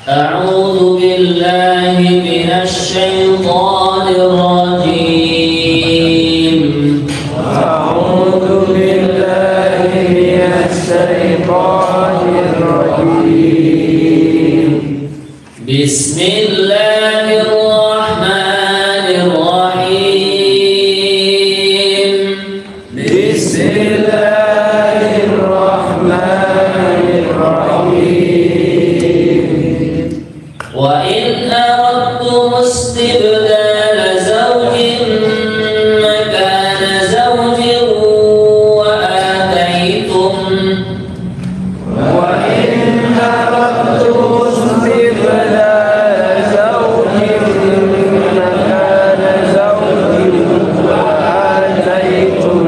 أعوذ بالله من الشيطان الرجيم أعوذ بالله من الشيطان الرجيم بسم الله الرحمن الرحيم بسم الله الرحمن الرحيم وإن أردتم استبدال زوج مكان زوج وآتيتم استبدال زوج مكان زوج وآتيتم.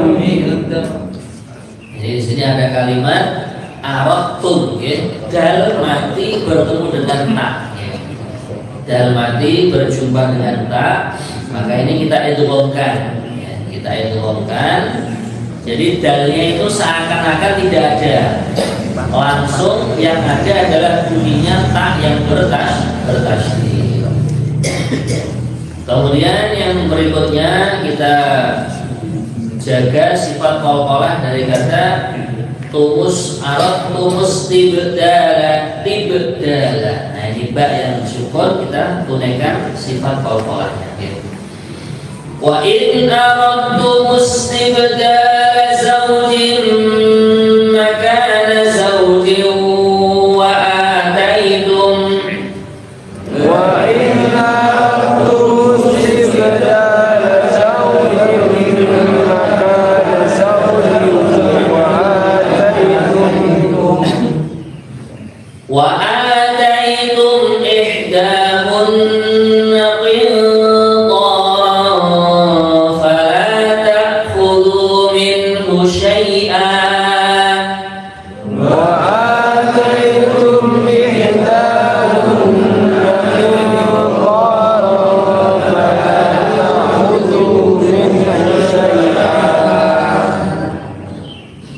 Jadi di sini ada kalimat aradtum, ya. Dal mati bertemu dengan ta, ya. Dal mati berjumpa dengan ta, maka ini kita idghamkan, ya. Kita idghamkan. Jadi dalnya itu seakan-akan tidak ada. Langsung yang ada adalah bunyinya ta yang bertasydid. Kemudian yang berikutnya kita jaga sifat qalqalah dari kata tumus tibdala. Nah ini ba yang sukun kita tunaikan sifat qalqalahnya. Wa in aradtum istibdala zawjin makana zawjin wa ataitum وآتيتم إحداهن قنطارا فلا تأخذوا منه شيئا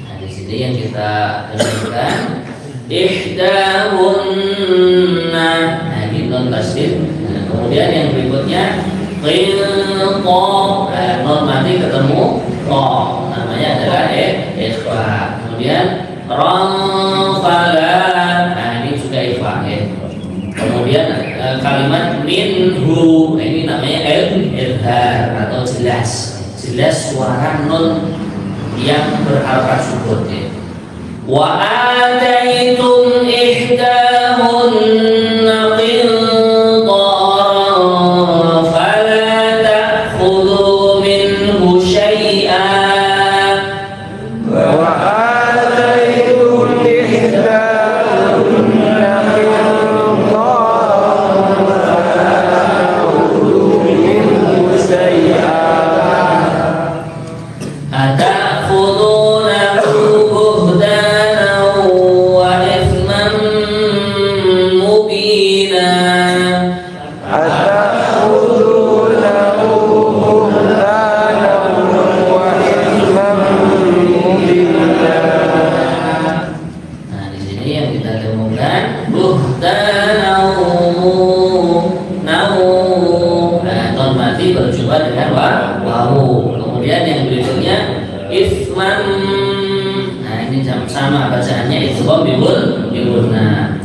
Nah di sini yang kita dengarkan ihdahunna, nah ini non tasdid. Nah, kemudian yang berikutnya qinta, non mati ketemu to, namanya adalah ikhfa. Kemudian ranfala, nah ini juga ikhfa, ya. Kemudian kalimat minhu, nah, ini namanya idhar atau jelas suara non yang berharokat sukun, ya. Wa ataitum ihdahunna qintaran fala ta'khudhu minhu syai'an berjumpa dengan wawu. Kemudian yang berikutnya ifman, nah ini sama bacaannya idgham biwurna.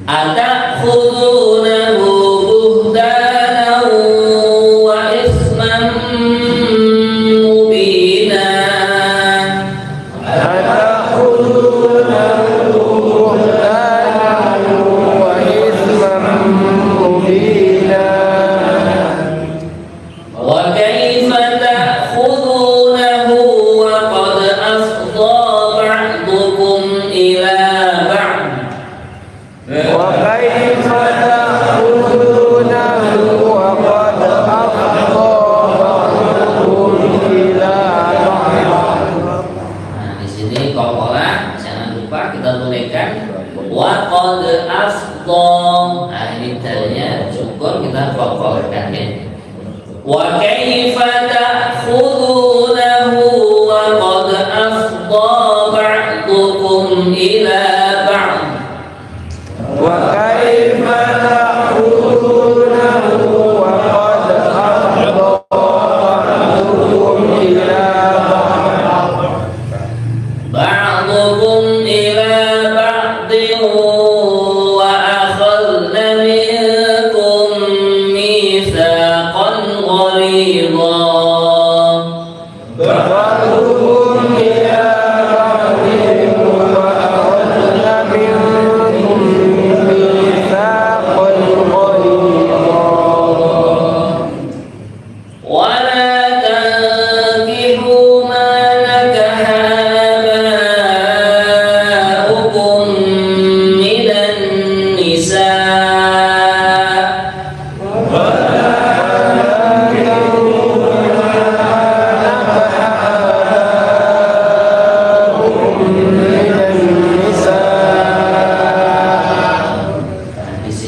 Atakhudunahu buhtanan wa ifman mubina. Wa qad afdha, nah ini dalnya cukup kita qalqalkan, ya. Wa kaifa ta'khudunahu wa qad afdha ba'dukum ila ba'd. Wa kaifa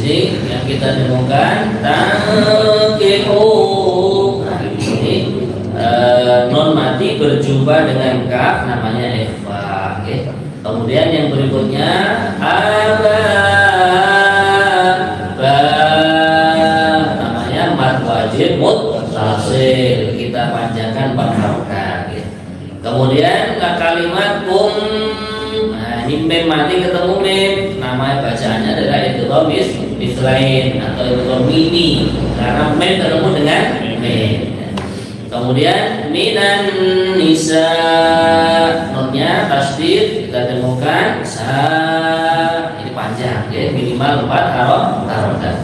sini yang kita temukan tangkihu. Nah, di sini non mati berjumpa dengan kaf namanya ikhfa. Okay. Kemudian yang berikutnya aba namanya mad wajib muttasil, kita panjangkan 4 harokat. Okay. Kemudian kalimat kum, nah ini mem mati ketemu mem, nama bacaannya adalah idgham mislain atau idgham mini karena mem ketemu dengan mem. Kemudian minan nisa, nonnya tasdid kita temukan sa, ini panjang ya, minimal 4 harokat.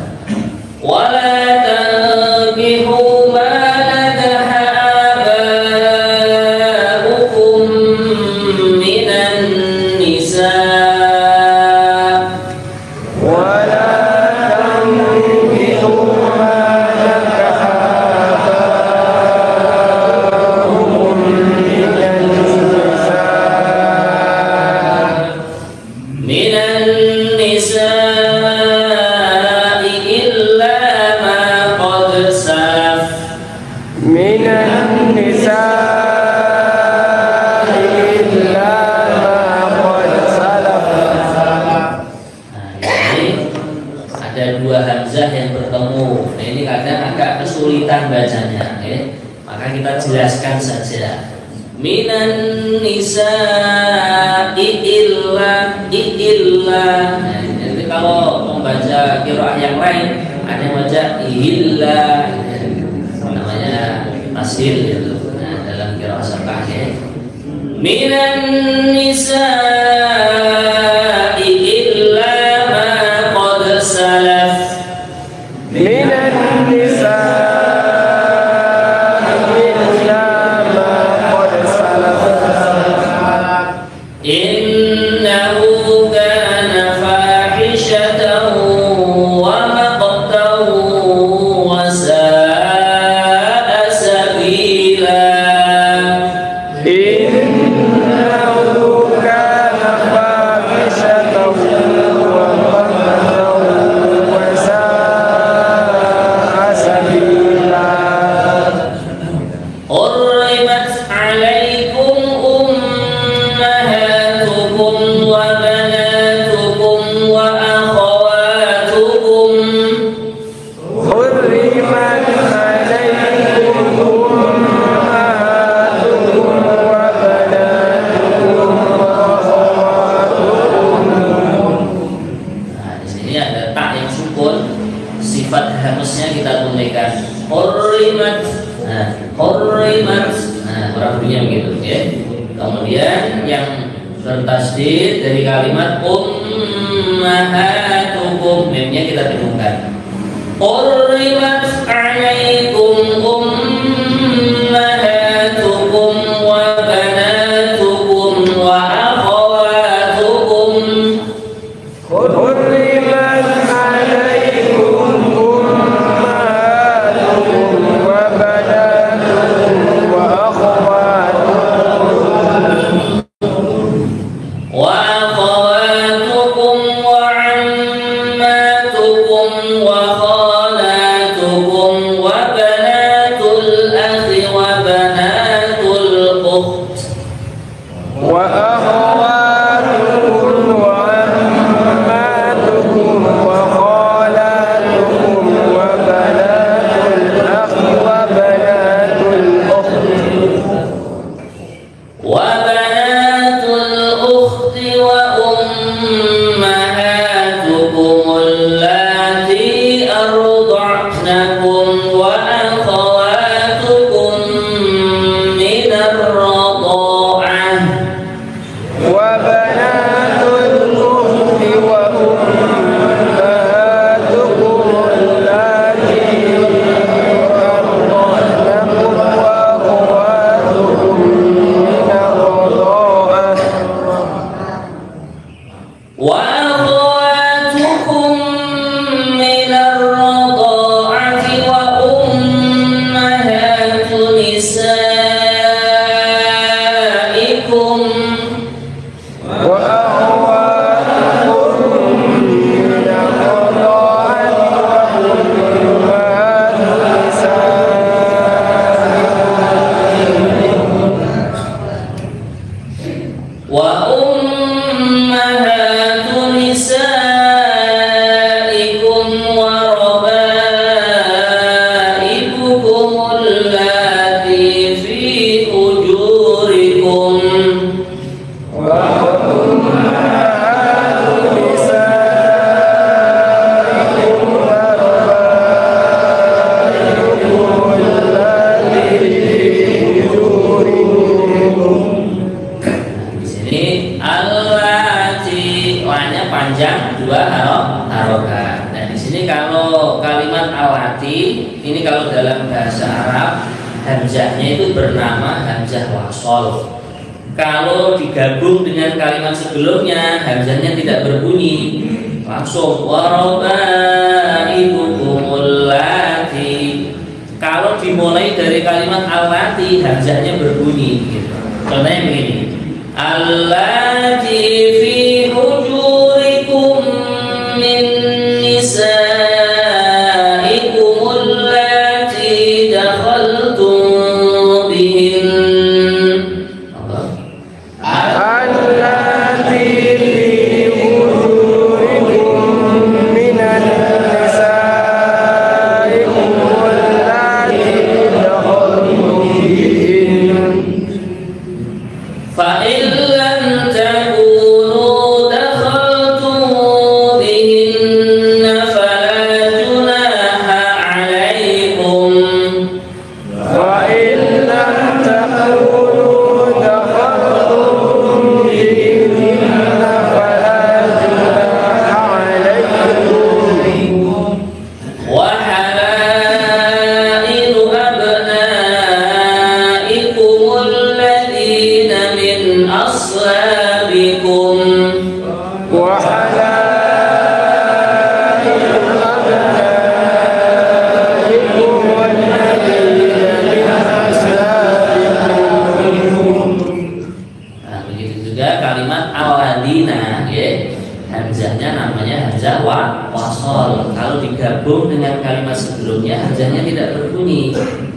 Wala tankihu ma nakaha abaukum minan nisa. Bacanya, okay? Maka kita jelaskan saja. Minan nisa'i illa. Nah, jadi kalau membaca qiraah yang lain ada yang baca illa, namanya tasil gitu. Nah, dalam qiraah sabah ya. Minan nisa'i illa ma qad salaf. Minan nisa'i bertasdid dari kalimat ummahatukum, memnya kita temukan hurrimat alaikum ummahatukum wa banatukum wa akhawatukum. Hurrimat alaikum ummahatukum wa banatukum wa akhawatukum wa akhawatukum wa ammatukum wa khalatukum wa banatul akhi wa banatul ukht wa akhawatukum wa ammatukum wa khalatukum wa banatul akhi wa banatul ukht wa ummahatukum allati kalau kalimat allati ini kalau dalam bahasa Arab hamzahnya itu bernama hamzah wasol. Kalau digabung dengan kalimat sebelumnya hamzahnya tidak berbunyi, langsung warabaibukumul lati. Kalau dimulai dari kalimat allati hamzahnya berbunyi gitu. Contohnya begini, allati fi hujurikum min nisaikum allati dakhaltum bihin.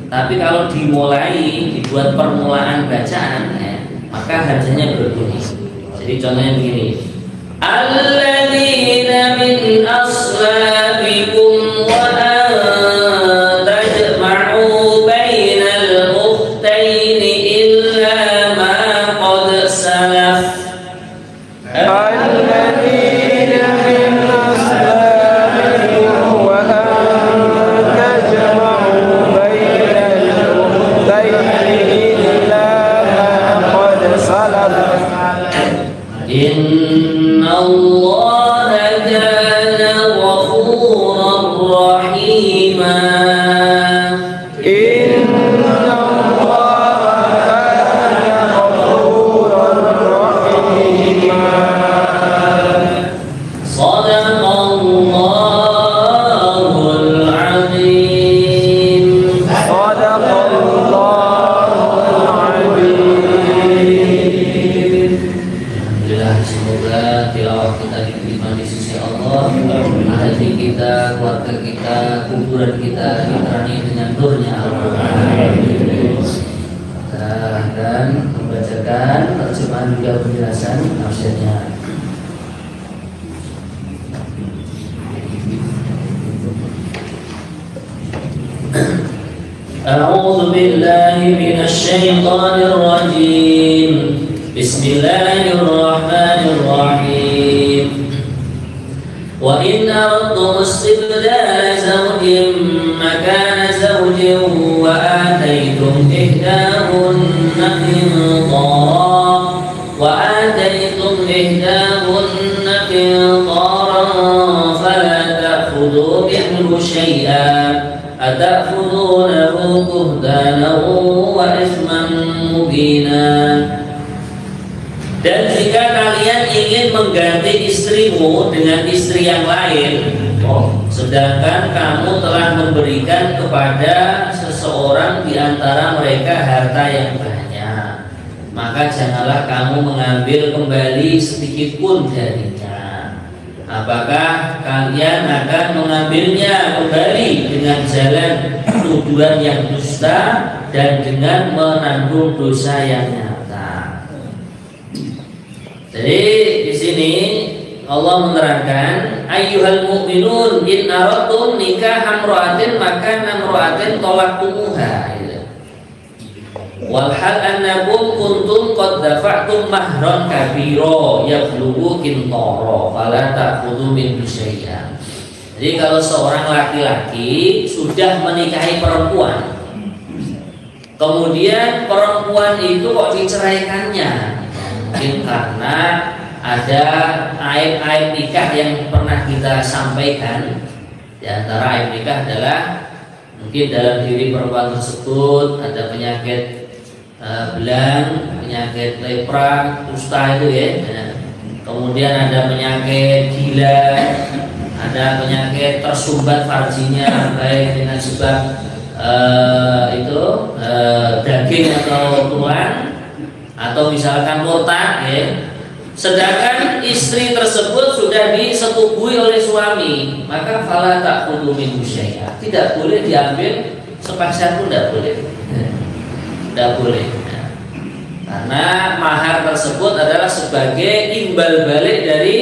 Tapi kalau dimulai, dibuat permulaan bacaan, maka hamzahnya berbunyi. Jadi contohnya begini, alladzina min aslabikum wa an tajma'u bainal ukhtaini illa ma qad salaf. Dan membacakan terjemahan juga penjelasan tafsirnya. A'udzu billahi minasy syaithanir rajim. Bismillahirrahmanirrahim. Wa in aradtum istibdala zawjin makana zawjin wa ataytum ihdahunna qintaran fala ta'khudhu minhu shay'an ata'khudhunahu buhtanan wa ithman mubina. Dan jika kalian ingin mengganti istrimu dengan istri yang lain, sedangkan kamu telah memberikan kepada seseorang di antara mereka harta yang banyak, maka janganlah kamu mengambil kembali sedikit pun darinya. Apakah kalian akan mengambilnya kembali dengan jalan tuduhan yang dusta dan dengan menanggung dosa yang nyata? Jadi di sini Allah menerangkan, ayyuhal mu'minun in aradtum nikahan imra'atin maka imra'atin talaqtumuha. Wal hal annakum kuntum qad dafa'tum mahran kabira yablughu qintara fala ta'khudhu min syai'an. Jadi kalau seorang laki-laki sudah menikahi perempuan, kemudian perempuan itu kok diceraikannya, mungkin karena ada aib-aib nikah yang pernah kita sampaikan, Di antara aib nikah adalah mungkin dalam diri perempuan tersebut ada penyakit belang, penyakit lepra, kusta itu ya. Kemudian ada penyakit gila, ada penyakit tersumbat farjinya baik dengan sebab daging atau tulang, atau misalkan murtad ya. Sedangkan istri tersebut sudah disetubui oleh suami, maka fala ta'khudhu minhu syai'a, tidak boleh diambil sepeser pun, tidak boleh. Tidak boleh. Karena mahar tersebut adalah sebagai imbal balik dari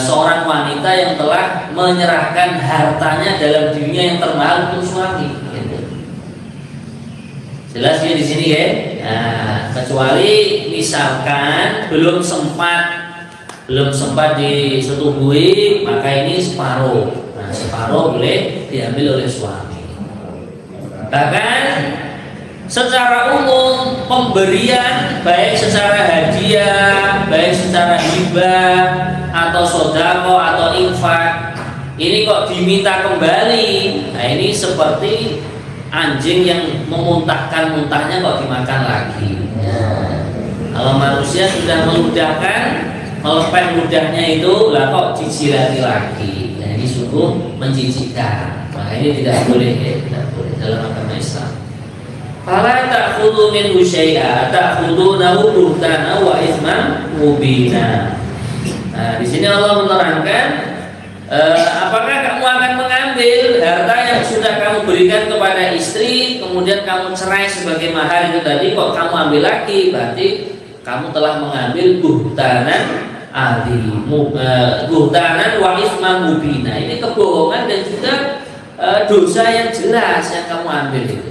seorang wanita yang telah menyerahkan hartanya dalam dirinya yang termahal untuk suami. Gitu. Jelas ya di sini ya. Nah, kecuali misalkan belum sempat disetubui, maka ini separuh. Nah, separuh boleh diambil oleh suami. Bahkan secara umum pemberian baik secara hadiah, baik secara hibah atau sodako atau infak, ini kok diminta kembali. Nah, ini seperti anjing yang memuntahkan muntahnya kok dimakan lagi. Kalau manusia sudah meludahkan, melepeh ludahnya itu, lah kok dijilati lagi. Nah, ini sungguh menjijikkan. Maka ini tidak boleh ya, tidak boleh dalam agama Islam. Fala ta'khudhu minhu syai'a ta'khudhunahu buhtanan wa itsman mubina. Nah, di sini Allah menerangkan apakah kamu akan mengambil harta yang sudah kamu berikan kepada istri, kemudian kamu cerai sebagai mahar itu tadi, kok kamu ambil lagi? Berarti kamu telah mengambil buhtanan buhtanan wa itsman mubina. Ini kebohongan dan juga dosa yang jelas yang kamu ambil itu.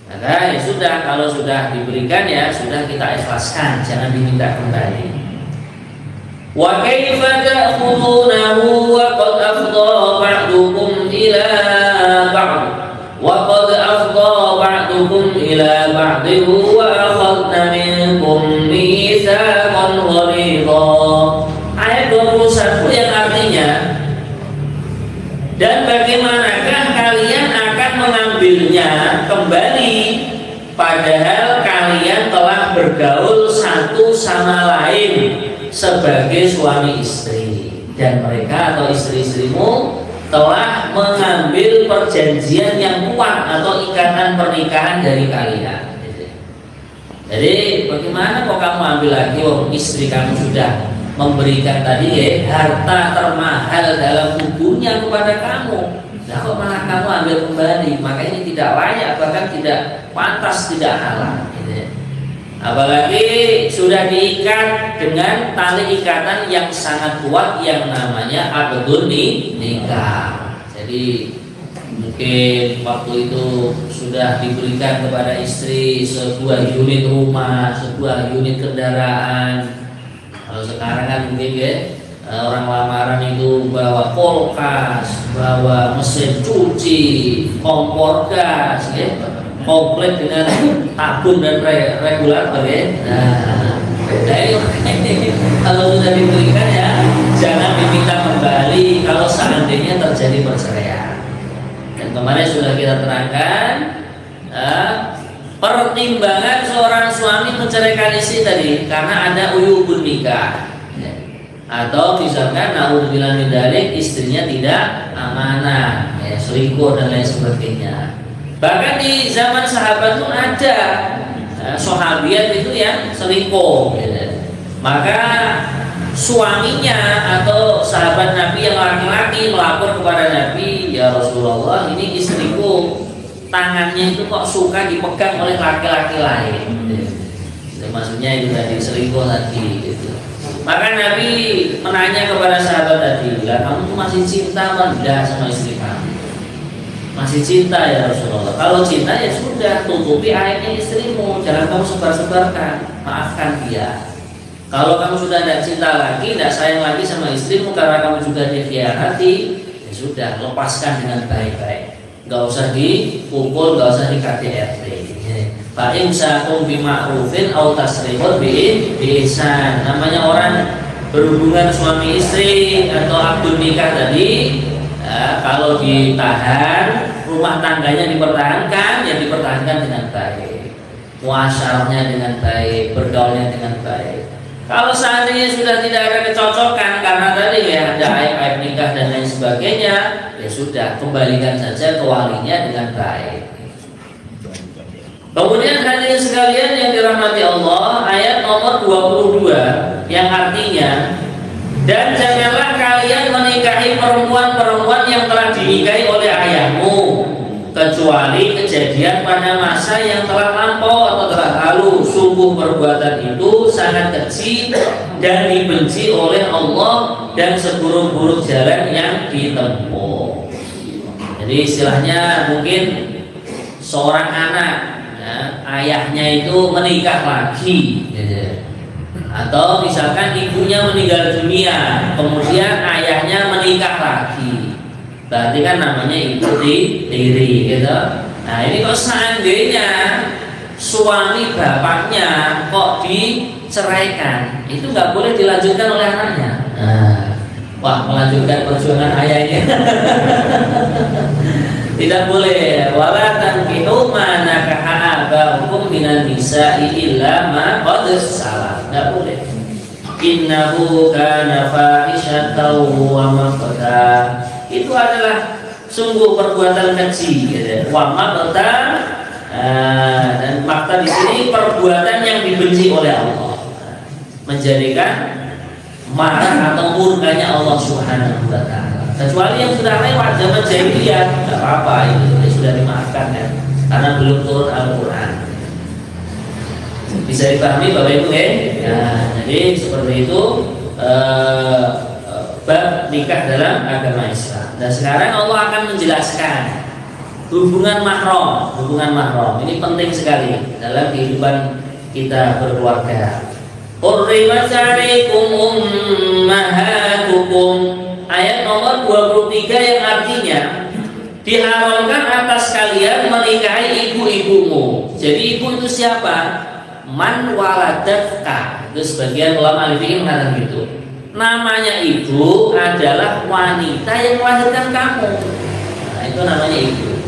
Maka ya sudah, kalau sudah diberikan ya sudah kita ikhlaskan, jangan diminta kembali. Wa kaifa ta'khudunahu wa qad afdha ba'dukum ila ba'd wa qad afdha ba'dukum ila ba'din wa akhadna minkum mitsaqan ghalidha. Ayat 21 yang artinya, dan bagaimanakah kalian akan mengambilnya kembali padahal kalian telah bergaul satu sama lain sebagai suami istri, dan mereka atau istri-istrimu telah mengambil perjanjian yang kuat atau ikatan pernikahan dari kalian. Jadi bagaimana kok kamu ambil lagi, istri kamu sudah memberikan tadi ya harta termahal dalam tubuhnya kepada kamu, nah kok malah kamu ambil kembali? Maka ini tidak layak, bahkan tidak pantas, tidak halal. Apalagi sudah diikat dengan tali ikatan yang sangat kuat yang namanya aqdun nikah. Jadi mungkin waktu itu sudah diberikan kepada istri sebuah unit rumah, sebuah unit kendaraan. Kalau sekarang kan mungkin ya orang lamaran itu bawa kulkas, bawa mesin cuci, kompor gas, ya, komplit dengan tabung dan regulator ya. Nah, kalau sudah diberikan ya jangan diminta kembali kalau seandainya terjadi perceraian. Dan kemarin sudah kita terangkan pertimbangan seorang suami menceraikan istri tadi karena ada uyubun nikah, atau misalkan naudzubillah min dzalik, istrinya tidak amanah, ya, selingkuh dan lain sebagainya. Bahkan di zaman sahabat pun ada sahabiat itu yang selingkuh, ya. Maka suaminya atau sahabat Nabi yang laki-laki melapor kepada Nabi, ya Rasulullah, ini istriku tangannya itu kok suka dipegang oleh laki-laki lain. Maksudnya itu tadi selingkuh tadi gitu. Maka Nabi menanya kepada sahabat tadi, lah kamu tuh masih cinta enggak sama istri kamu? Masih cinta ya Rasulullah. Kalau cinta ya sudah, tutupi aibnya istrimu, jangan kamu sebar-sebarkan, maafkan dia. Kalau kamu sudah tidak cinta lagi, tidak sayang lagi sama istrimu karena kamu juga dikhianati, ya sudah, lepaskan dengan baik-baik. Gak usah dipukul, gak usah di KDRT. Fa'in sa'um bima'rufin au tasrihun bi'ihsan. Namanya orang berhubungan suami istri atau akad nikah tadi, Ya, kalau ditahan, rumah tangganya dipertahankan, ya dipertahankan dengan baik, muasyarahnya dengan baik, bergaulnya dengan baik. Kalau seandainya sudah tidak ada kecocokan karena tadi ya ada aib-aib nikah dan lain sebagainya, ya sudah kembalikan saja ke walinya dengan baik. Kemudian hadirin sekalian yang dirahmati Allah, ayat nomor 22 yang artinya, dan janganlah kalian menikahi perempuan-perempuan yang telah dinikahi oleh ayahmu, kecuali kejadian pada masa yang telah lampau atau telah lalu. Sungguh perbuatan itu sangat kecil dan dibenci oleh Allah dan seburuk-buruk jalan yang ditempuh. Jadi istilahnya mungkin seorang anak, ya, ayahnya itu menikah lagi, gitu. Atau misalkan ibunya meninggal dunia, kemudian ayahnya menikah lagi, berarti kan namanya ibu tiri, gitu. Nah ini kok seandainya suami bapaknya kok diceraikan, itu nggak boleh dilanjutkan oleh anaknya. Nah, wah, melanjutkan perjuangan ayahnya. Tidak boleh. Wala tankihu ma nakaha aba'ukum minan nisa'i illa ma qad salaf. Enggak boleh. Innahu kana fahishatan wa maqta. Itu adalah sungguh perbuatan keji, gitu. Wa maqta, dan maqta di sini perbuatan yang dibenci oleh Allah. Menjadikan marah atau murkanya Allah Subhanahu wa taala. Kecuali yang sudah lewat zaman jahiliyah, tidak apa-apa, itu sudah dimaafkan kan, karena belum turun Al-Quran. Bisa dipahami Bapak Ibu ya? Nah, jadi seperti itu bab nikah dalam agama Islam. Dan sekarang Allah akan menjelaskan hubungan mahram. Hubungan mahram ini penting sekali dalam kehidupan kita berkeluarga. Hurrimat 'alaikum ummahatukum, ayat nomor 23 yang artinya diharamkan atas kalian menikahi ibu-ibumu. Jadi ibu itu siapa? Man waladatka. Itu sebagian ulama al-fiqh mengatakan gitu. Namanya ibu adalah wanita yang melahirkan kamu. Nah, itu namanya ibu.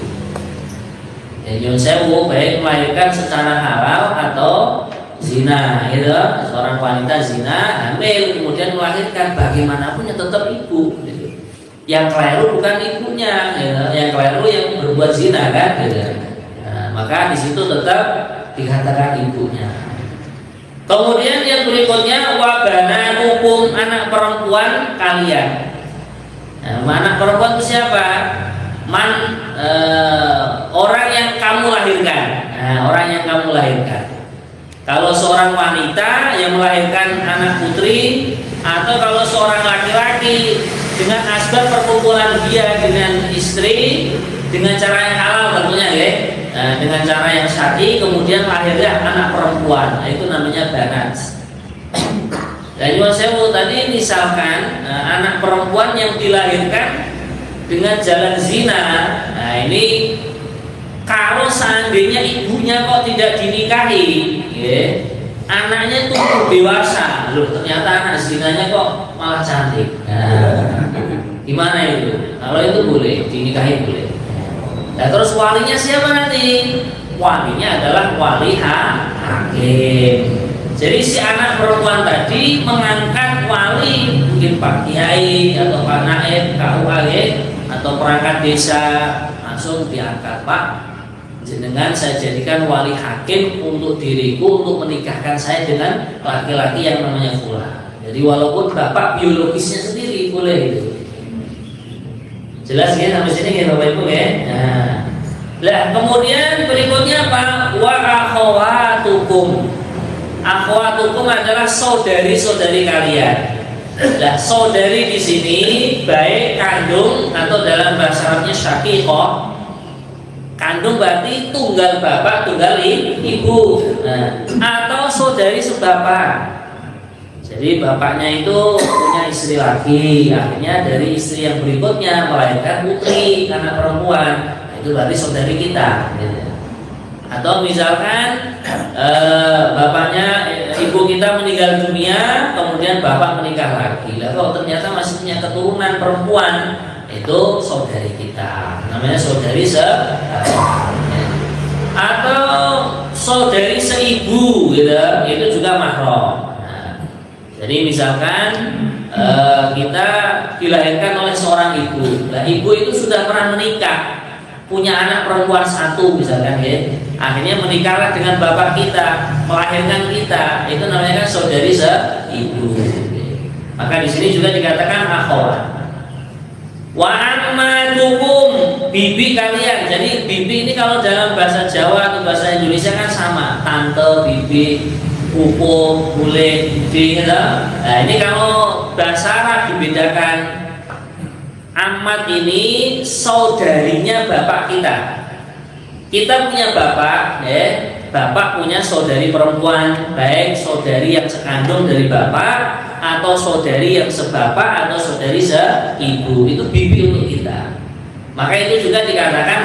Ya, nyun sewu, baik melahirkan secara halal atau zina, gitu. Seorang wanita zina, hamil, kemudian melahirkan, bagaimanapun ya tetap ibu, gitu. Yang keliru bukan ibunya, gitu. Yang keliru yang berbuat zina kan, gitu. Nah, maka di situ tetap dikatakan ibunya. Kemudian yang berikutnya wabananukum, anak perempuan kalian. Nah, anak perempuan itu siapa? Orang yang kamu lahirkan. Nah, orang yang kamu lahirkan. Kalau seorang wanita yang melahirkan anak putri, atau kalau seorang laki-laki dengan asbab perkumpulan dia dengan istri dengan cara yang halal tentunya ya, dengan cara yang syar'i, kemudian lahirnya anak perempuan, itu namanya banat. Dan nyuwun sewu tadi misalkan anak perempuan yang dilahirkan dengan jalan zina, nah ini kalau seandainya ibunya kok tidak dinikahi, ya, anaknya tumbuh dewasa, loh ternyata anak zinanya kok malah cantik. Nah, gimana itu? Kalau itu boleh, dinikahi boleh. Nah, terus walinya siapa nanti? Walinya adalah wali hakim. Jadi si anak perempuan tadi mengangkat wali, mungkin Pak Kiai atau Pak Naib, KUA atau perangkat desa, langsung diangkat, Pak, jenengan saya jadikan wali hakim untuk diriku untuk menikahkan saya dengan laki-laki yang namanya Fulan. Jadi walaupun bapak biologisnya sendiri boleh itu. Jelas ya sampai sini ya Bapak Ibu ya. Nah, kemudian berikutnya apa? Wa akhawatukum. Akhawatukum adalah saudari-saudari kalian. Nah, saudari di sini baik kandung atau dalam bahasa Arabnya syaqiqah. Kandung berarti tunggal bapak, tunggal ibu. Nah, atau saudari sebapak. Jadi bapaknya itu punya istri lagi, akhirnya dari istri yang berikutnya melahirkan putri, anak perempuan. Nah, itu berarti saudari kita. Gitu. Atau misalkan bapaknya, ibu kita meninggal dunia, kemudian bapak menikah lagi. Lalu kalau ternyata masih punya keturunan perempuan, itu itu saudari kita, namanya saudari atau saudari seibu gitu, itu juga mahram. Nah, jadi misalkan kita dilahirkan oleh seorang ibu, nah ibu itu sudah pernah menikah, punya anak perempuan satu misalkan ya, akhirnya menikahlah dengan bapak kita, melahirkan kita, itu namanya kan saudari seibu. Maka di sini juga dikatakan akhwat. Wa ammatukum, bibi kalian. Jadi bibi ini kalau dalam bahasa Jawa atau bahasa Indonesia kan sama, tante, bibi, pupu, bule, bibi gitu. Nah, ini kalau bahasa Arab dibedakan. Ammat ini saudarinya bapak kita. Kita punya bapak, ya. Bapak punya saudari perempuan, baik saudari yang sekandung dari bapak atau saudari yang sebapak atau saudari seibu, itu bibi untuk kita. Maka itu juga dikatakan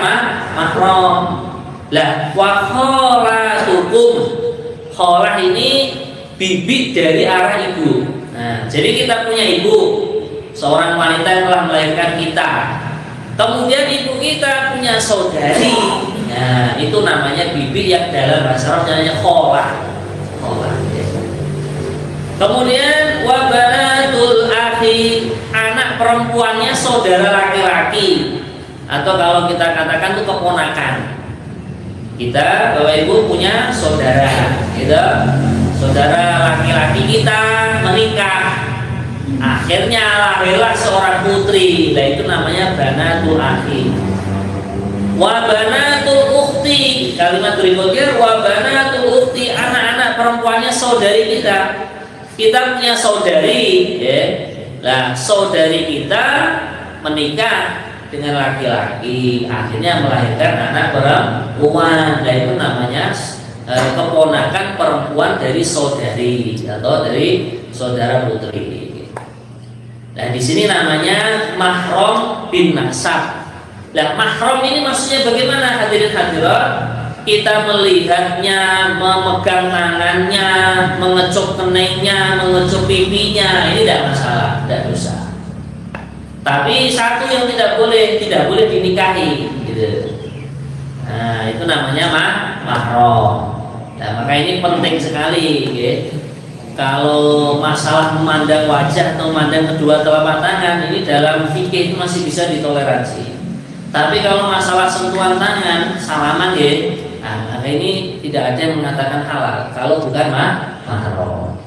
mahram. Lah wa kholatukum, kholah ini bibi dari arah ibu. Nah, jadi kita punya ibu, seorang wanita yang telah melahirkan kita. Kemudian ibu kita punya saudari. Nah, itu namanya bibi yang dalam bahasa Arab namanya kholah. Kemudian wabanatul akhi, anak perempuannya saudara laki-laki, atau kalau kita katakan itu keponakan. Kita Bapak Ibu punya saudara, gitu. Saudara laki-laki kita menikah, akhirnya lahirlah seorang putri, nah itu namanya banatul akhi. Wabanatul ukhti, kalimat berikutnya wabanatul ukhti, anak-anak perempuannya saudari kita. Kita punya saudari, ya. Nah, saudari kita menikah dengan laki-laki, akhirnya melahirkan anak perempuan. Nah, itu namanya keponakan perempuan dari saudari atau dari saudara putri. Nah, di sini namanya mahram bin nasab. Nah, mahram ini maksudnya bagaimana hadirin hadirat? Kita melihatnya, memegang tangannya, mengecup keningnya, mengecup pipinya, ini tidak masalah, tidak dosa. Tapi satu yang tidak boleh dinikahi, gitu. Nah, itu namanya mahram. Nah, maka ini penting sekali, ya. Kalau masalah memandang wajah atau memandang kedua telapak tangan, ini dalam fikih itu masih bisa ditoleransi. Tapi kalau masalah sentuhan tangan, salaman, ya. Nah, ini tidak ada yang mengatakan halal kalau bukan mahram.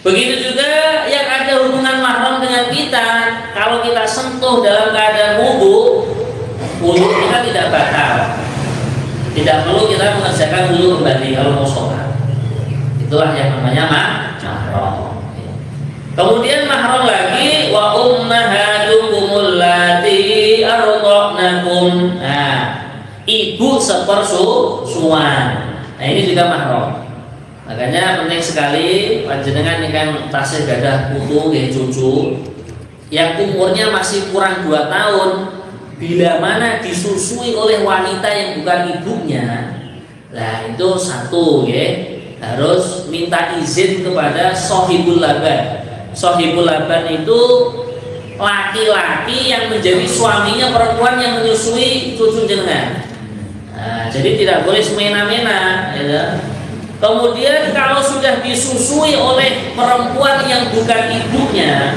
Begitu juga yang ada hubungan mahram dengan kita, kalau kita sentuh dalam keadaan wudu kita tidak batal. Tidak perlu kita mengerjakan wudu kembali kalau mau sholat. Itulah yang namanya mahram. Kemudian mahram lagi wa ummahatukumul lati ardhanakum. Nah, ibu sepersusuan. Nah, ini juga mahram. Makanya penting sekali panjenengan ingkang tasih gadah putu nggih cucu yang umurnya masih kurang 2 tahun, bila mana disusui oleh wanita yang bukan ibunya. Nah, itu satu ya, harus minta izin kepada sohibul laban. Sohibul laban itu laki-laki yang menjadi suaminya perempuan yang menyusui cucu jenengan. Nah, jadi tidak boleh semena-mena, ya. Kemudian kalau sudah disusui oleh perempuan yang bukan ibunya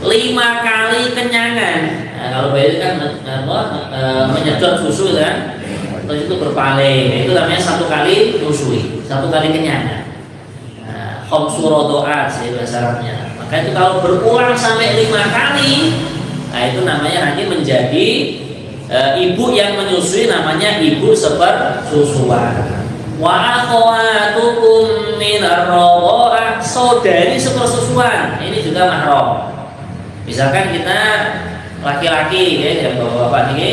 5 kali kenyangan. Nah, kalau bayi kan menyedot susu kan, terus itu berpaling. Itu namanya 1 kali menyusui, 1 kali kenyangan. Khamsu rodoat sih bahasa Arabnya. Maka itu kalau berulang sampai 5 kali, nah itu namanya nanti menjadi ibu yang menyusui, namanya ibu sepersusuan. Wa akhwatukum minar radha'ah, saudari sepersusuan. Ini juga mahram. Misalkan kita laki-laki ya, bapak-bapak ini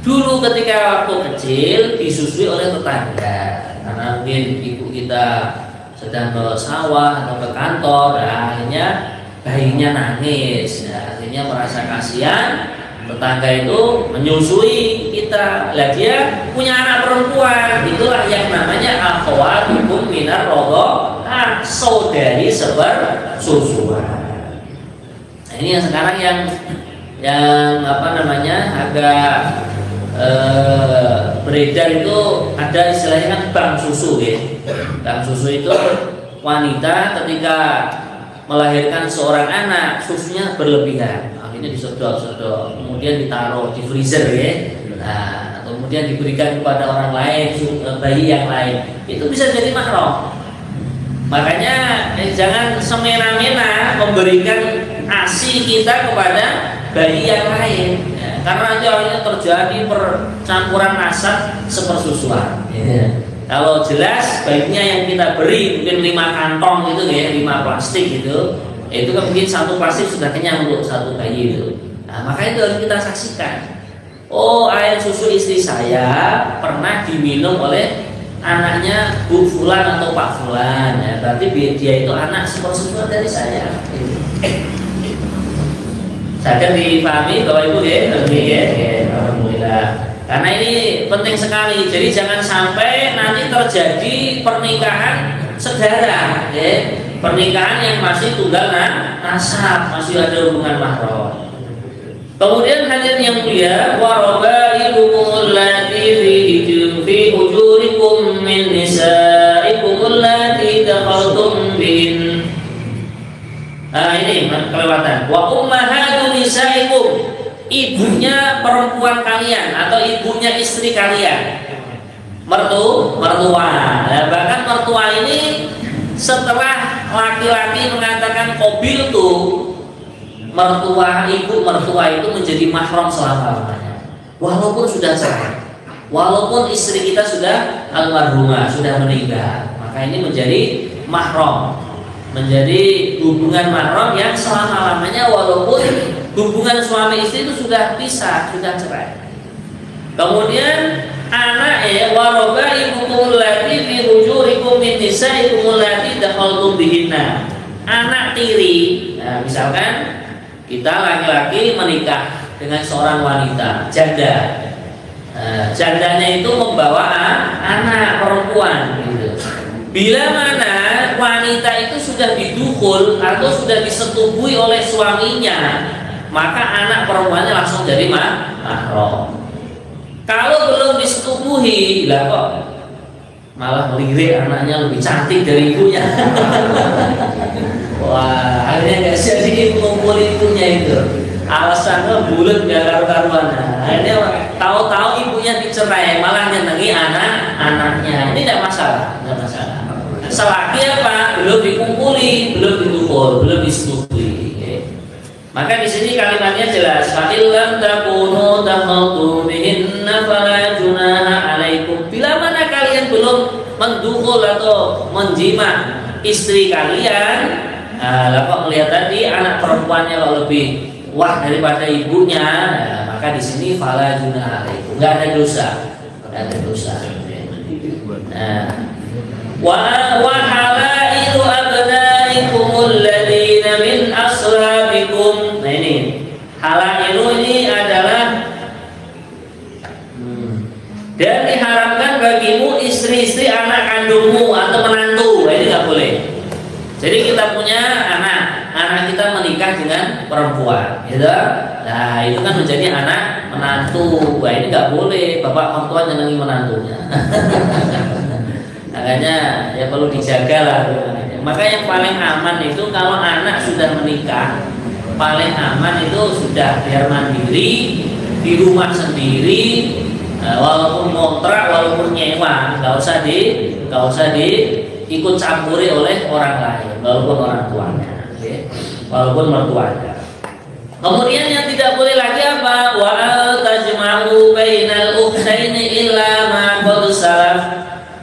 dulu ketika waktu kecil disusui oleh tetangga, karena mungkin ibu kita sedang ke sawah atau ke kantor, nah, akhirnya bayinya nangis, nah, akhirnya merasa kasihan, tetangga itu menyusui kita, lah dia punya anak perempuan, itulah yang namanya akhwatukum minar radha'ah, saudari sepersusuan. Nah, ini yang sekarang yang yang agak beredar itu ada istilahnya kan bank susu ya. Bank susu itu wanita ketika melahirkan seorang anak susunya berlebihan, akhirnya disedot-sedot, kemudian ditaruh di freezer ya. Nah, kemudian diberikan kepada orang lain, bayi yang lain, itu bisa jadi mahram. Makanya jangan semena-mena memberikan ASI kita kepada bayi yang lain ya, karena nanti akhirnya terjadi percampuran nasab sepersusuan ya. Kalau jelas bayinya yang kita beri mungkin 5 kantong gitu ya, 5 plastik gitu, itu kan mungkin 1 plastik sudah kenyang untuk 1 bayi itu. Nah, makanya itu harus kita saksikan. Oh, air susu istri saya pernah diminum oleh anaknya Bu Fulan atau Pak Fulan ya, berarti dia itu anak sepersusuan dari saya. Saya dipahami Bapak Ibu ya, alhamdulillah. Karena ini penting sekali. Jadi jangan sampai nanti terjadi pernikahan sedara, ya. Pernikahan yang masih tunggal nasab, masih ada hubungan mahram. Kemudian hadirin yang mulia, warabaibukum allati fi ujurikum min nisaikum allati dakhaltum bihin. Ini kelewatan. Wa ummahatu nisaikum, ibunya perempuan kalian atau ibunya istri kalian. Mertua. Nah, bahkan mertua ini setelah laki-laki mengatakan qabil tuh, ibu mertua itu menjadi mahram selama-lamanya. Walaupun sudah cerai, walaupun istri kita sudah almarhumah, sudah meninggal, maka ini menjadi mahram, menjadi hubungan mahram yang selama-lamanya walaupun hubungan suami istri itu sudah pisah, sudah cerai. Kemudian anak warabaibukum allati fi hujurikum min nisaikum allati dakhaltum bihinna. Anak tiri, nah, misalkan kita laki-laki menikah dengan seorang wanita janda. Jandanya itu membawa anak perempuan gitu. Bila mana wanita itu sudah didukul atau sudah disetubuhi oleh suaminya, maka anak perempuannya langsung jadi mahram. Kalau belum disetubuhi, lah kok malah melirik anaknya lebih cantik dari ibunya. Wah, akhirnya nggak jadi mengumpulin ibunya itu. Alasannya bulat nggak karu-karuan. Akhirnya tahu-tahu ibunya dicerai, malah nyenengi anaknya. Ini tidak masalah, tidak masalah. Selagi apa? Belum dikumpuli, belum didukul, belum disetujui. Maka di sini kalimatnya jelas. Fa illam takunu takhaltum bihinna fala junaha alaikum. Bila mana kalian belum mendukul atau menjima istri kalian, lah kok melihat tadi anak perempuannya kalau lebih wah daripada ibunya, maka di sini fala junaha alaikum. Enggak ada dosa. Enggak ada dosa. Wa halailu abnaikum alladziina min aslabikum. Nah ini halailu ini adalah dan diharamkan bagimu istri-istri anak kandungmu atau menantu. Ini nggak boleh. Jadi kita punya anak kita menikah dengan perempuan, gitu. Nah itu kan menjadi anak menantu. Wah ini nggak boleh. Bapak mertua nyenengi menantunya. Makanya ya perlu dijaga lah. Maka yang paling aman itu kalau anak sudah menikah, paling aman itu sudah biar mandiri di rumah sendiri, walaupun kontrak, walaupun nyewa, nggak usah ikut campuri oleh orang lain, walaupun orang tuanya, walaupun mertuanya. Kemudian yang tidak boleh lagi apa? Wa tajma'u bainal ukhtaini illa ma qad salaf.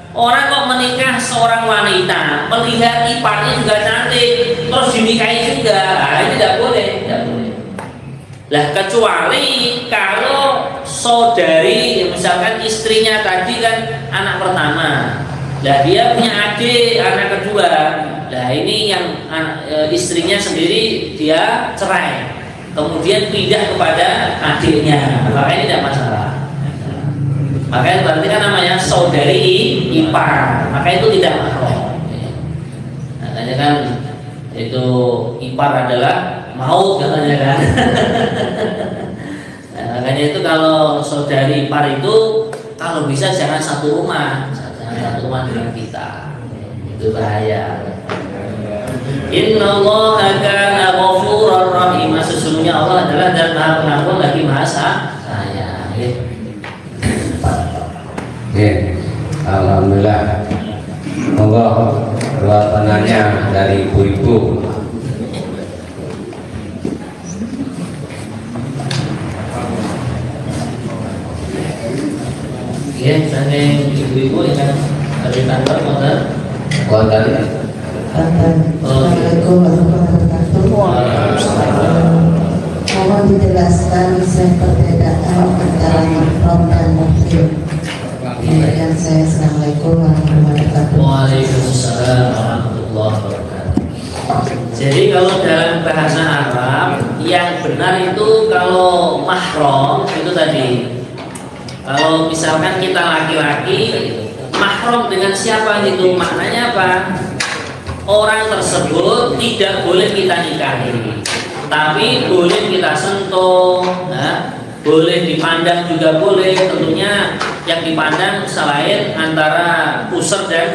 Orang kok menikah seorang wanita, melihat iparnya juga cantik, terus dinikahi juga, ini tidak boleh, tidak boleh. Lah kecuali kalau saudari, misalkan istrinya tadi kan anak pertama, lah dia punya adik anak kedua, lah ini yang istrinya sendiri dia cerai, kemudian pindah kepada adiknya, maka ini tidak masalah. Makanya berarti kan namanya saudari ipar, maka itu tidak mahram. Makanya kan itu ipar adalah maut katanya kan. Makanya itu kalau saudari ipar itu kalau bisa jangan satu rumah dengan kita, itu bahaya. Innallaha kana ghafurar rahim. Sesungguhnya Allah adalah dan Maha Pengampun lagi Maha Sayang. Alhamdulillah. Monggo luapannya dari ibu-ibu. Ya, sane ibu-ibu yang dari kantor motor. Tadi. Assalamualaikum warahmatullahi wabarakatuh. Mohon dijelaskan perbedaan antara mahram dan muhrim. Kemudian saya Assalamualaikum warahmatullahi wabarakatuh. Waalaikumsalam warahmatullahi wabarakatuh. Jadi kalau dalam bahasa Arab yang benar itu kalau mahram itu tadi. Kalau misalkan kita laki-laki mahram dengan siapa gitu, maknanya apa? Orang tersebut tidak boleh kita nikahi, tapi boleh kita sentuh, boleh dipandang juga boleh. Tentunya yang dipandang selain antara pusar dan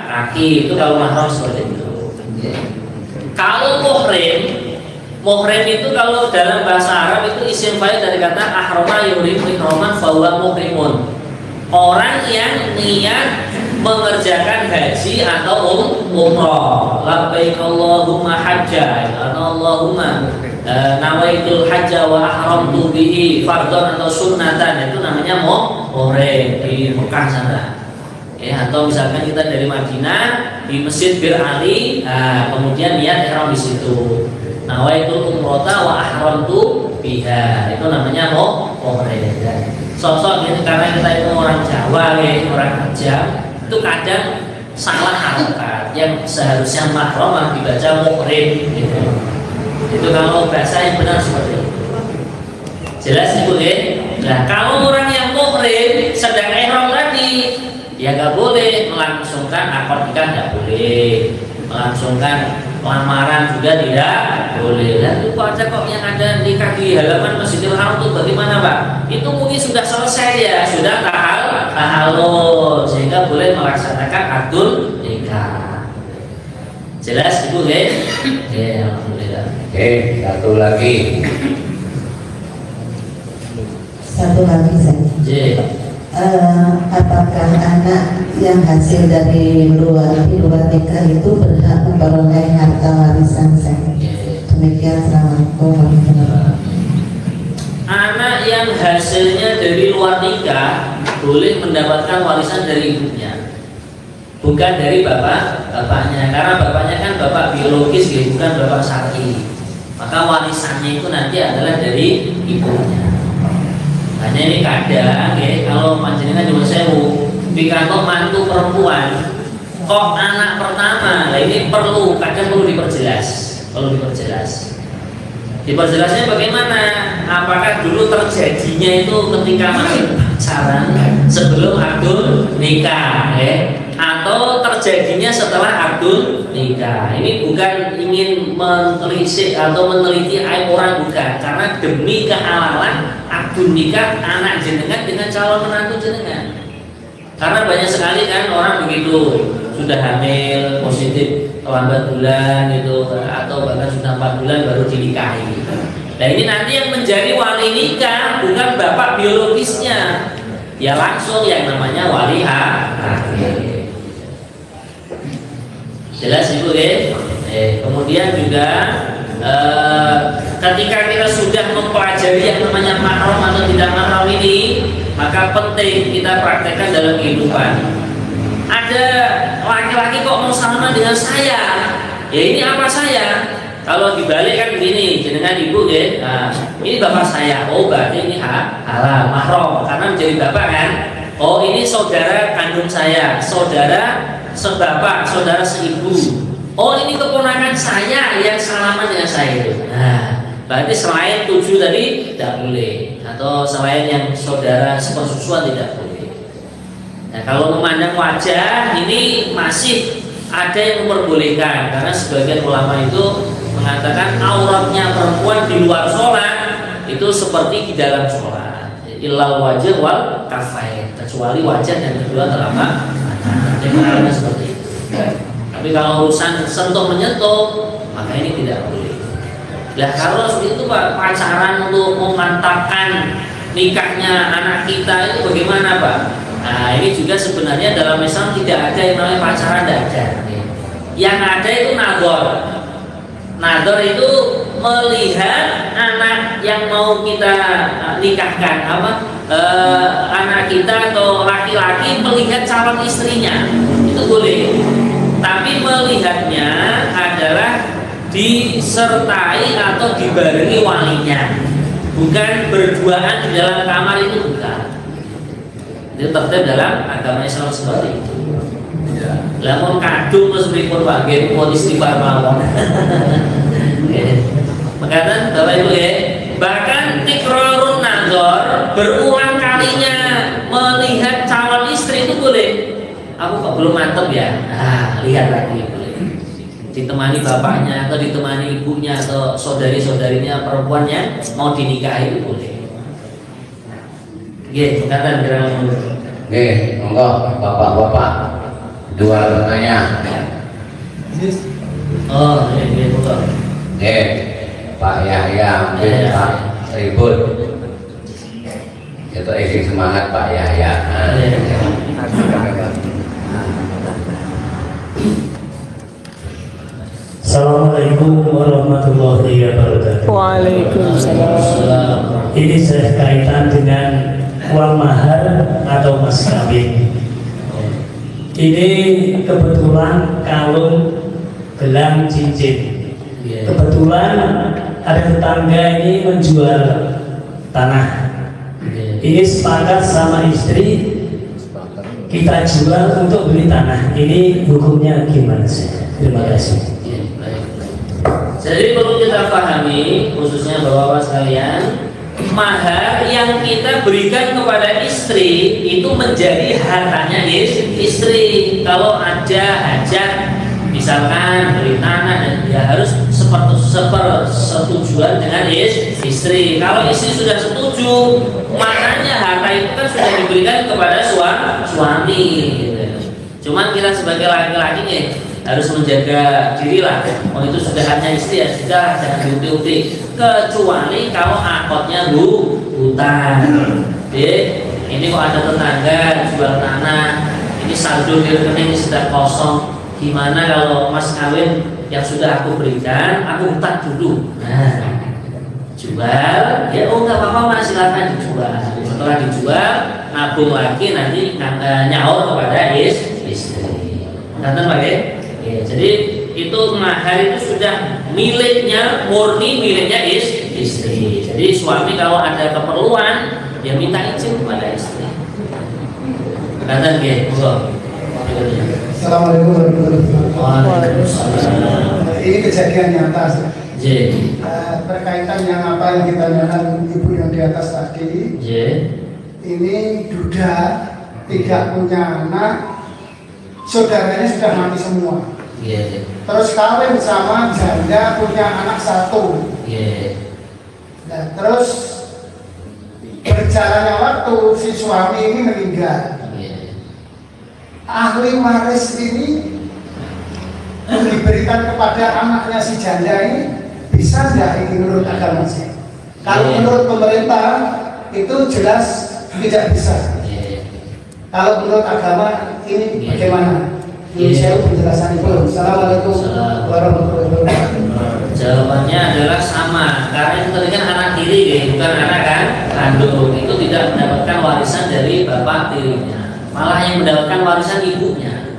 kaki, itu kalau mahram seperti itu. Kalau muhrim itu kalau dalam bahasa Arab itu isim fa'il dari kata ahrama yuhrim ihraman fahuwa muhrimun. Orang yang niat mengerjakan haji atau umrah. Labbaik Allahumma hajja atau Allahumma nawaitul hajja wa ahramtu bihi fardhon atau sunnatan, itu namanya muhrim di Mekah sana. Atau misalkan kita dari Madinah di Masjid Bir Ali, kemudian niat ihram di situ. Nawaitul umrata wa ahramtu biha, itu namanya muhrim. Sosok gitu, karena kita itu orang Jawa, orang Ajam, itu kadang salah harokat. Yang seharusnya mahram malah dibaca muhrim gitu. Itu kalau bahasa yang benar seperti itu. Jelas ibu ya? Nah, kalau orang yang muhrim sedang ihram tadi, ya nggak boleh melangsungkan akad nikah, nggak boleh melangsungkan lamaran juga tidak boleh. Dan itu ada kok yang ada nikah di halaman Masjidil Haram itu bagaimana Pak? Itu mungkin sudah selesai ya, sudah tahalul sehingga boleh melaksanakan akad nikah. Jelas ibu ya? Ya, alhamdulillah. Satu lagi saya. Apakah anak yang hasil dari luar nikah itu berhak memperoleh harta warisan saya? Demikian, Assalamualaikum warahmatullahi wabarakatuh. Anak yang hasilnya dari luar nikah boleh mendapatkan warisan dari ibunya, bukan dari bapaknya, karena bapaknya kan bapak biologis, bukan bapak syar'i. Maka warisannya itu nanti adalah dari ibunya. Hanya ini kadang kalau panjenengan cuma sewu di kantor mantu perempuan kok anak pertama, nah ini kadang perlu diperjelas. Diperjelasnya bagaimana? Apakah dulu terjadinya itu ketika masih pacaran sebelum akad nikah, atau terjadinya setelah akad nikah? Ini bukan ingin menelisik atau meneliti aib orang, bukan, karena demi kehalalan akad nikah anak jenengan dengan calon menantu jenengan. Karena banyak sekali kan orang begitu sudah hamil positif terlambat bulan gitu, atau bahkan sudah 4 bulan baru dinikahi. Nah ini nanti yang menjadi wali nikah bukan bapak biologisnya, ya langsung yang namanya wali akhir. Jelas ibu ya? Kemudian juga ketika kita sudah mempelajari yang namanya mahram atau tidak mahram ini, maka penting kita praktekkan dalam kehidupan. Ada laki-laki kok mau salaman dengan saya, ya ini apa saya? Kalau dibalik kan begini, jenengan ibu ya, ini bapak saya, oh berarti ini halal mahram karena menjadi bapak kan. Oh ini saudara kandung saya, saudara sebapak, saudara seibu. Oh ini keponakan saya yang salaman dengan saya itu. Nah, berarti selain 7 tadi tidak boleh, atau selain yang saudara sepersusuan tidak boleh. Nah kalau memandang wajah ini masih ada yang memperbolehkan, karena sebagian ulama itu mengatakan auratnya perempuan di luar sholat itu seperti di dalam sholat. ilal wajah wal kafain, kecuali wajah dan kedua telapak tangan. Seperti itu. Tapi kalau urusan sentuh menyentuh, maka ini tidak boleh. Nah kalau seperti itu Pak, pacaran untuk memantapkan nikahnya anak kita itu bagaimana Pak? Nah ini juga sebenarnya dalam Islam tidak ada yang namanya pacaran, tidak ada. Yang ada itu nador. Nador itu melihat anak yang mau kita nikahkan, anak kita atau laki-laki melihat calon istrinya, itu boleh. Tapi melihatnya adalah disertai atau dibarengi walinya, bukan berduaan di dalam kamar, itu bukan. Itu tertib dalam agama Islam seperti itu. Lamun kadung terus berikut Pak Gen mau istighfar mawon. Makanya Bapak Ibu ya, bahkan tikrarun nazar, berulang kalinya melihat calon istri itu boleh. Aku kok belum mantep ya? Nah, lihat lagi boleh. Ditemani bapaknya atau ditemani ibunya atau saudari-saudarinya perempuannya mau dinikahi itu boleh. Oke, kata gerang. Oke, monggo bapak-bapak. Dua pertanyaan. Oh, ini betul. Pak Yahya, Pak Ribut. Itu isi semangat Pak Yahya. Assalamualaikum warahmatullahi wabarakatuh. Waalaikumsalam. Ini saya kaitan dengan uang mahar atau mas kawin. Ini kebetulan kalung, gelang, cincin. Kebetulan ada tetangga ini menjual tanah. Ini sepakat sama istri, kita jual untuk beli tanah. Ini hukumnya gimana sih? Terima kasih. Jadi perlu kita pahami, khususnya bapak-bapak sekalian, mahar yang kita berikan kepada istri itu menjadi hartanya istri. Kalau ada hajat, misalkan beli tanah, dan dia harus sepersetujuan dengan istri. Kalau istri sudah setuju, makanya harta itu kan sudah diberikan kepada suami. Gitu. Cuman kita sebagai laki-laki nih harus menjaga dirilah. Oh itu sudah hanya istri ya sudah, jangan diuti-uti. Kecuali kalau akotnya hutang. Ini kok ada tetangga jual tanah, ini saldo di rekening sudah kosong. Gimana kalau mas kawin yang sudah aku berikan, aku hutang dulu. Nah, jual, ya oh nggak apa-apa mas, silakan dijual. Setelah dijual, nabung lagi nanti nyaur kepada istri. Nanti Pak ya? Ya, jadi itu mahar itu sudah miliknya, murni miliknya istri. Jadi suami kalau ada keperluan dia minta izin kepada istri. Kata dia, Assalamualaikum warahmatullahi wabarakatuh. Ini kejadian nyata. Berkaitan yang apa yang kita tanyakan ibu yang di atas tadi. Ini duda tidak punya anak, saudaranya sudah mati semua. Terus kawin sama janda punya anak satu. Nah, terus berjalannya waktu si suami ini meninggal. Ahli waris ini diberikan kepada anaknya si janda ini, bisa nggak ini menurut agama sih? Kalau menurut pemerintah itu jelas tidak bisa. Kalau menurut agama ini bagaimana? Saya penjelasan itu. Assalamualaikum warahmatullahi wabarakatuh. Jawabannya adalah sama, karena itu tadi kan anak tiri, bukan anak kan kandung. Itu tidak mendapatkan warisan dari bapak tirinya, malah yang mendapatkan warisan ibunya.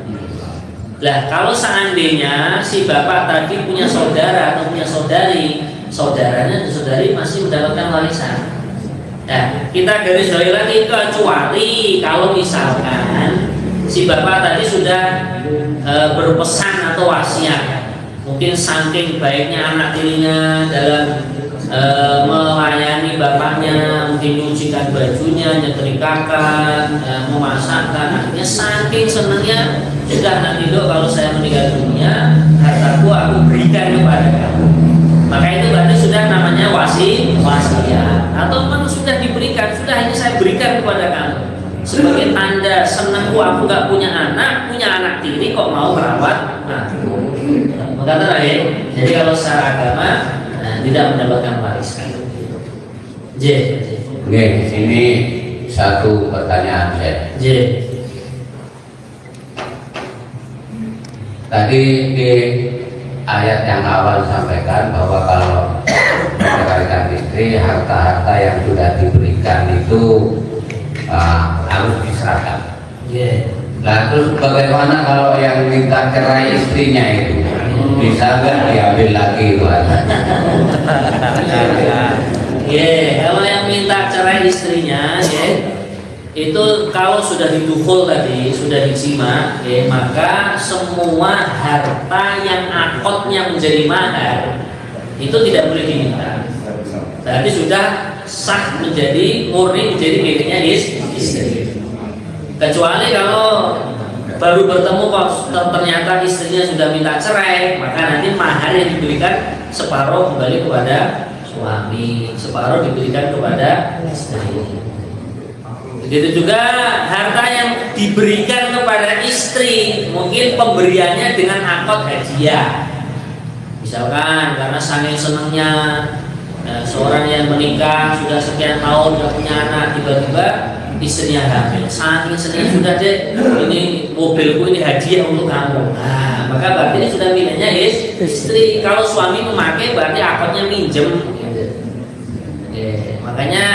Lah kalau seandainya si bapak tadi punya saudara atau punya saudari, saudaranya dan saudari masih mendapatkan warisan. Nah kita garis bawahi lagi, kecuali kalau misalkan si bapak tadi sudah berpesan atau wasiat, mungkin saking baiknya anak tirinya dalam melayani bapaknya, mungkin nyucikan bajunya, nyetrikakan, memasakkan, akhirnya saking senangnya sudah nanti dok kalau saya meninggal dunia hartaku aku berikan kepada kamu. Maka itu berarti sudah namanya namanya wasiat. Atau memang sudah diberikan, sudah ini saya berikan kepada kamu sebagai tanda senangku aku nggak punya anak tiri kok mau merawat aku. Maka terakhir, jadi kalau secara agama tidak mendapatkan warisan. J. Ini satu pertanyaan saya. J. Tadi di ayat yang awal sampaikan bahwa kalau menceraikan istri, harta-harta yang sudah diberikan itu harus diserahkan. Nah terus bagaimana kalau yang minta cerai istrinya itu? Bisa nggak diambil lagi itu? Kalau yang minta cerai istrinya, itu kalau sudah didukul tadi, sudah dijima, maka semua harta yang akotnya menjadi mahar itu tidak boleh diminta. Berarti sudah sah menjadi murni menjadi miliknya istri. Kecuali kalau baru bertemu kok ternyata istrinya sudah minta cerai, maka nanti mahar yang diberikan separuh kembali kepada suami, separuh diberikan kepada istri. Begitu juga harta yang diberikan kepada istri, mungkin pemberiannya dengan akad hadiah. Misalkan karena saking senangnya seorang yang menikah sudah sekian tahun tidak punya anak, tiba-tiba istrinya hamil. Saking senangnya sudah deh, ini mobilku ini hadiah untuk kamu. Nah, maka berarti ini sudah miliknya istri. Kalau suami memakai berarti akadnya minjem. Makanya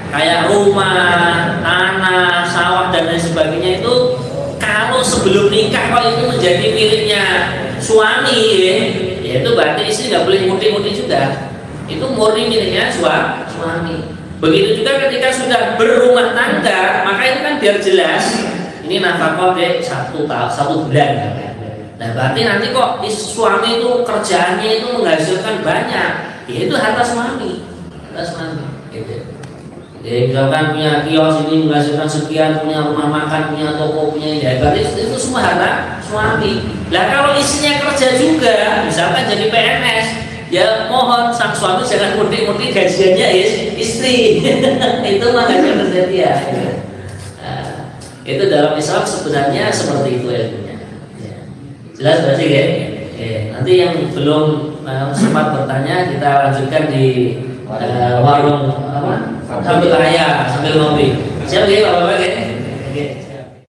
kayak rumah, tanah, sawah dan lain sebagainya itu kalau sebelum nikah kalau itu menjadi miliknya suami, ya itu berarti istri nggak boleh mudik-mudik juga. Itu murni miliknya suami. Begitu juga ketika sudah berumah tangga, maka itu kan biar jelas ini nafkah deh 1 bulan. Nah berarti nanti kok suami itu kerjaannya itu menghasilkan banyak, ya itu harta suami, gitu. Jadi misalkan punya kios ini menghasilkan sekian, punya rumah makan, punya toko, punya ya berarti itu semua harta suami. Lah kalau istrinya kerja juga, misalkan jadi PNS, ya mohon sang suami jangan mudik-mudik gajiannya istri. Itu mah nggak terjadi ya. Itu dalam Islam sebenarnya seperti itu ilmunya. Jelas berarti ya? Nanti yang belum sempat bertanya kita lanjutkan di warung apa? Sambil raya, sambil ngopi. Siapa ya Bapak-bapak?